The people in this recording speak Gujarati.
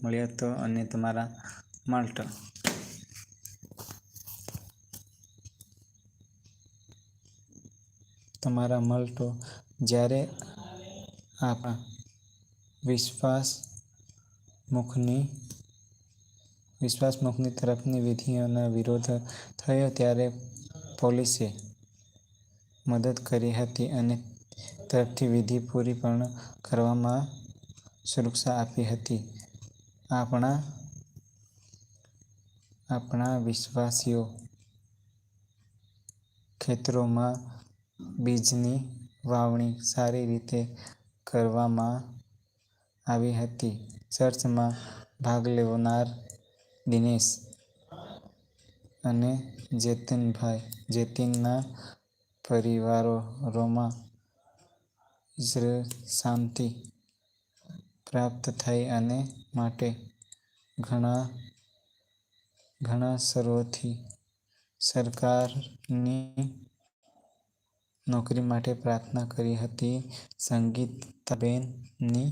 મળ્યો હતો અને તમારા માલ્ટ. તમારા મલ્ટો જ્યારે આપણા વિશ્વાસમુખની તરફની વિધિઓનો વિરોધ થયો ત્યારે પોલીસે મદદ કરી હતી અને તરફથી વિધિ પૂરી પણ કરવામાં સુરક્ષા આપી હતી. આપણા વિશ્વાસીઓ ખેતરોમાં બીજની વાવણી સારી રીતે કરવામાં આવી હતી. ચર્ચમાં ભાગ લેનાર દિનેશ અને જેતિનના પરિવારોમાં શાંતિ પ્રાપ્ત થઈ અને માટે ઘણા વર્ષોથી સરકારી નોકરી માટે પ્રાર્થના કરી હતી. સંગીતાબેનની